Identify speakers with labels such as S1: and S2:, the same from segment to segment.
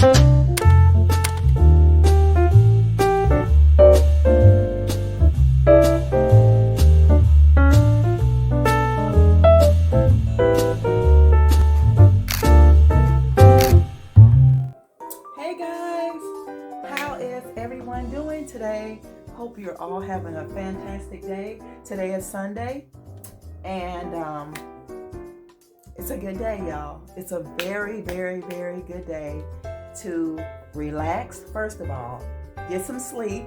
S1: Hey guys, how is everyone doing today? Hope you're all having a fantastic day. Today is Sunday, and it's a good day, y'all. It's a very, very, very good day to relax, first of all, get some sleep,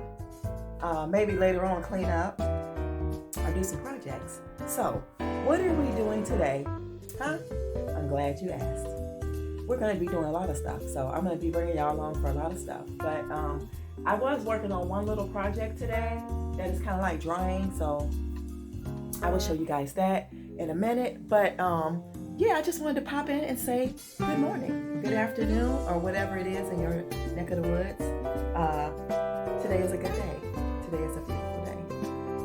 S1: maybe later on clean up, or do some projects. So, what are we doing today? Huh? I'm glad you asked. We're going to be doing a lot of stuff. So I'm going to be bringing y'all along for a lot of stuff. But I was working on one little project today that is kind of like drying. So I will show you guys that in a minute. But yeah, I just wanted to pop in and say good morning, good afternoon, or whatever it is in your neck of the woods. Today is a good day. Today is a beautiful day.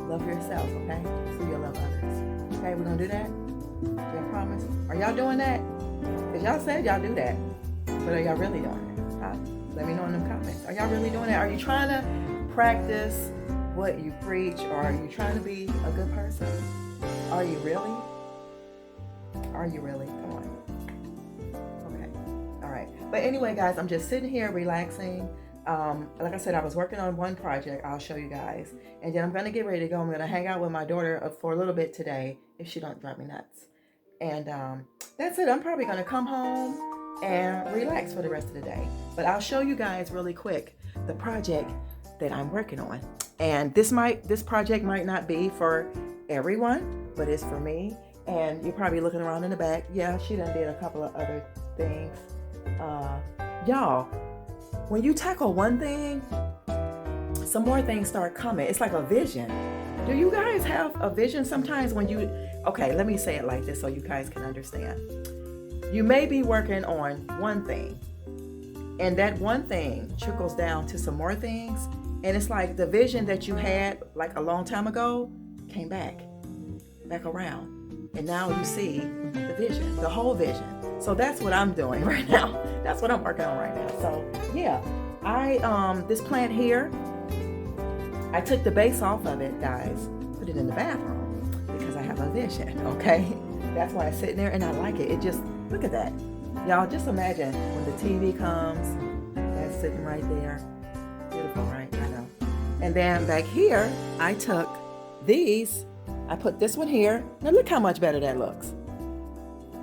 S1: Love yourself, okay? So you'll love others. Okay, we're going to do that? I promise. Are y'all doing that? Because y'all said y'all do that. But are y'all really doing it? Huh? Let me know in the comments. Are y'all really doing that? Are you trying to practice what you preach? Or are you trying to be a good person? Are you really? Are you really? Come on. Okay. All right. But anyway, guys, I'm just sitting here relaxing. Like I said, I was working on one project. I'll show you guys. And then I'm going to get ready to go. I'm going to hang out with my daughter for a little bit today if she don't drive me nuts. And that's it. I'm probably going to come home and relax for the rest of the day. But I'll show you guys really quick the project that I'm working on. And this project might not be for everyone, but it's for me. And you're probably looking around in the back. Yeah, she done did a couple of other things. Y'all, when you tackle one thing, some more things start coming. It's like a vision. Do you guys have a vision sometimes when you... Okay, let me say it like this so you guys can understand. You may be working on one thing, and that one thing trickles down to some more things, and it's like the vision that you had like a long time ago came back around, and now you see the vision, the whole vision. So that's what I'm doing right now. That's what I'm working on right now. So yeah, this plant here, I took the base off of it, guys, put it in the bathroom because I have a vision, okay? That's why it's sitting there and I like it. It just, look at that. Y'all just imagine when the TV comes, that's sitting right there. Beautiful, right? I know. And then back here, I took these, I put this one here. Now look how much better that looks.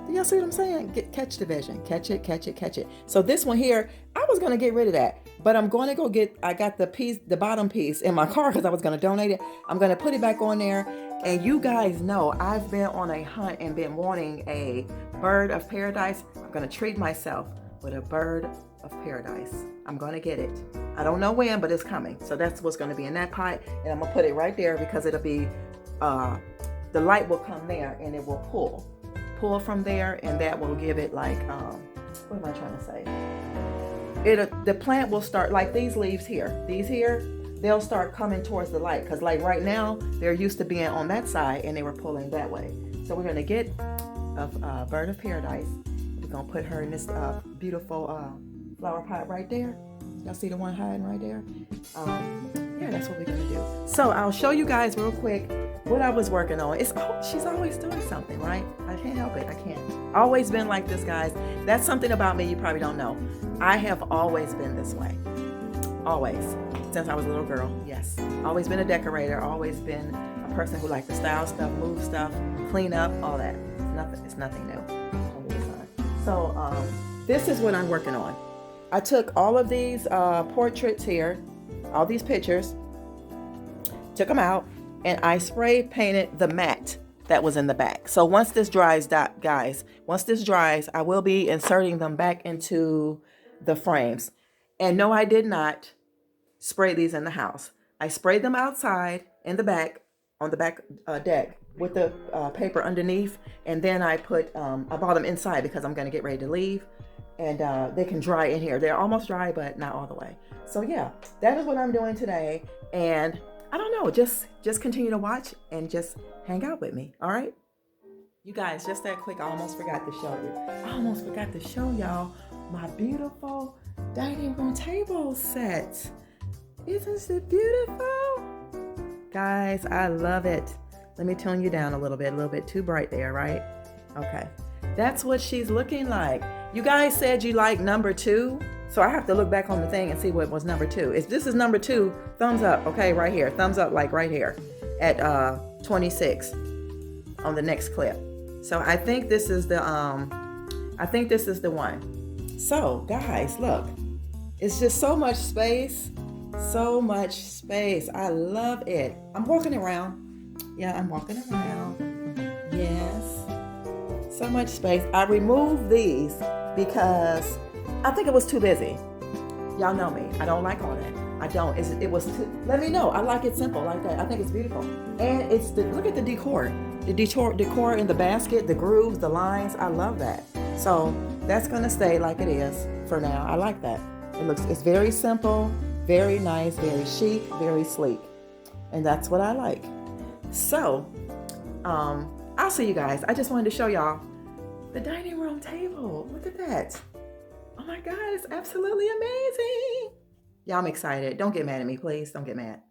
S1: Do y'all see what I'm saying? Catch the vision. Catch it, catch it, catch it. So this one here, I was going to get rid of that. But I'm going to go I got the bottom piece in my car because I was going to donate it. I'm going to put it back on there. And you guys know I've been on a hunt and been wanting a bird of paradise. I'm going to treat myself with a bird of paradise. I'm going to get it. I don't know when, but it's coming. So that's what's going to be in that pot. And I'm going to put it right there because it'll be, the light will come there and it will pull from there, and that will give it like, what am I trying to say? The plant will start like these leaves here. These here, they'll start coming towards the light because like right now they're used to being on that side and they were pulling that way. So we're gonna get a bird of paradise. We're gonna put her in this beautiful flower pot right there. Y'all see the one hiding right there? Yeah, that's what we're gonna do. So I'll show you guys real quick what I was working on. She's always doing something, right? I can't help it. I can't. Always been like this, guys. That's something about me you probably don't know. I have always been this way. Always. Since I was a little girl, yes. Always been a decorator. Always been a person who liked to style stuff, move stuff, clean up, all that. It's nothing new. So this is what I'm working on. I took all of these portraits here, all these pictures, took them out, and I spray painted the mat that was in the back. So once this dries, guys, once this dries, I will be inserting them back into the frames. And no, I did not spray these in the house. I sprayed them outside in the back, on the back deck with the paper underneath. And then I bought them inside because I'm going to get ready to leave. And they can dry in here. They're almost dry, but not all the way. So yeah, that is what I'm doing today. And I don't know, just continue to watch and just hang out with me, all right? You guys, just that quick, I almost forgot to show you. I almost forgot to show y'all my beautiful dining room table set. Isn't it beautiful? Guys, I love it. Let me tone you down a little bit too bright there, right? Okay, that's what she's looking like. You guys said you like number 2, so I have to look back on the thing and see what was number 2. If this is number 2, thumbs up, okay, right here. Thumbs up, like right here at 26 on the next clip. So I think this is the one. So guys, look, it's just so much space. So much space. I love it. I'm walking around. Yeah, I'm walking around. Yes. So much space. I removed these because I think it was too busy. Y'all know me. I don't like all that. I don't. It was too. Let me know. I like it simple like that. I think it's beautiful. And it's look at the decor. The decor in the basket, the grooves, the lines. I love that. So that's gonna stay like it is for now. I like that. It's very simple. Very nice, very chic, very sleek. And that's what I like. So, I'll see you guys. I just wanted to show y'all the dining room table. Look at that. Oh my God, it's absolutely amazing. Yeah, I'm excited. Don't get mad at me, please. Don't get mad.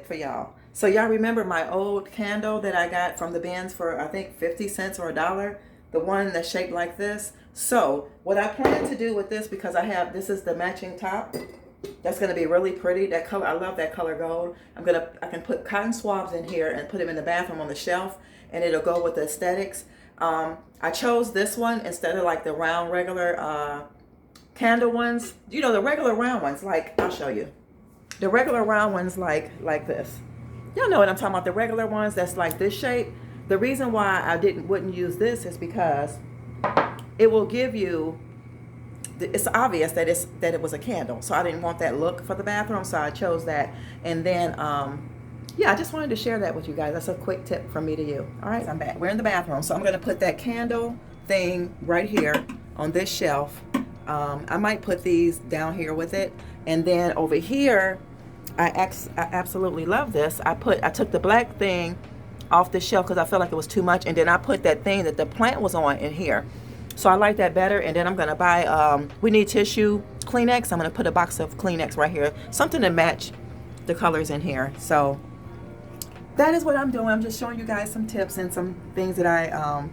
S1: For y'all. So y'all remember my old candle that I got from the bins for I think 50 cents or $1, the one that's shaped like this? So what I plan to do with this, because this is the matching top, that's going to be really pretty. That color, I love that color gold. I can put cotton swabs in here and put them in the bathroom on the shelf, and it'll go with the aesthetics. I chose this one instead of like the round regular candle ones. You know, the regular round ones, like, I'll show you. The regular round ones like this. Y'all know what I'm talking about. The regular ones that's like this shape. The reason why I wouldn't use this is because it will give you, it's obvious that it was a candle. So I didn't want that look for the bathroom, so I chose that. And then yeah, I just wanted to share that with you guys. That's a quick tip from me to you. All right, I'm back. We're in the bathroom, so I'm going to put that candle thing right here on this shelf. I might put these down here with it. And then over here, I absolutely love this. I took the black thing off the shelf because I felt like it was too much. And then I put that thing that the plant was on in here. So I like that better. And then I'm going to buy, we need tissue, Kleenex. I'm going to put a box of Kleenex right here. Something to match the colors in here. So that is what I'm doing. I'm just showing you guys some tips and some things that I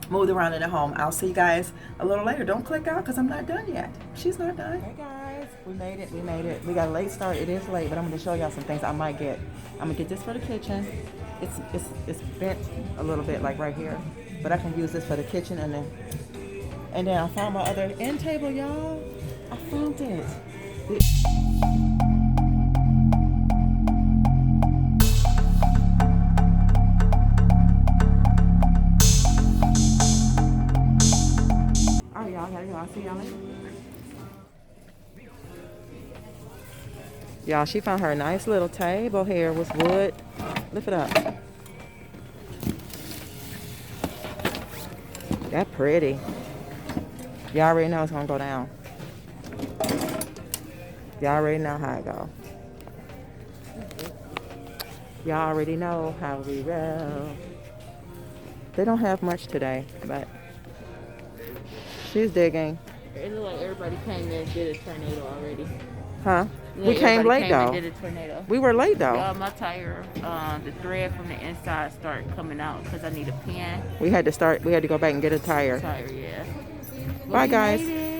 S1: moved around in the home. I'll see you guys a little later. Don't click out because I'm not done yet. She's not done. Hey guys, we made it. We made it. We got a late start. It is late, but I'm going to show y'all some things I might get. I'm going to get this for the kitchen. It's bent a little bit like right here, but I can use this for the kitchen. And then I found my other end table, y'all. I found it. All right, y'all. Gotta go. I'll see y'all later. Y'all, she found her a nice little table here with wood. Lift it up. That's pretty. Y'all already know it's gonna go down. Y'all already know how it go. Y'all already know how we roll. They don't have much today, but she's digging.
S2: It looked like everybody came in and did a tornado already.
S1: Huh?
S2: Like
S1: We came late though.
S2: did a tornado.
S1: We were late though.
S2: Y'all, my tire, the thread from the inside started coming out because I need a pin.
S1: We had to go back and get a tire.
S2: Yeah.
S1: Bye guys.
S2: Made it.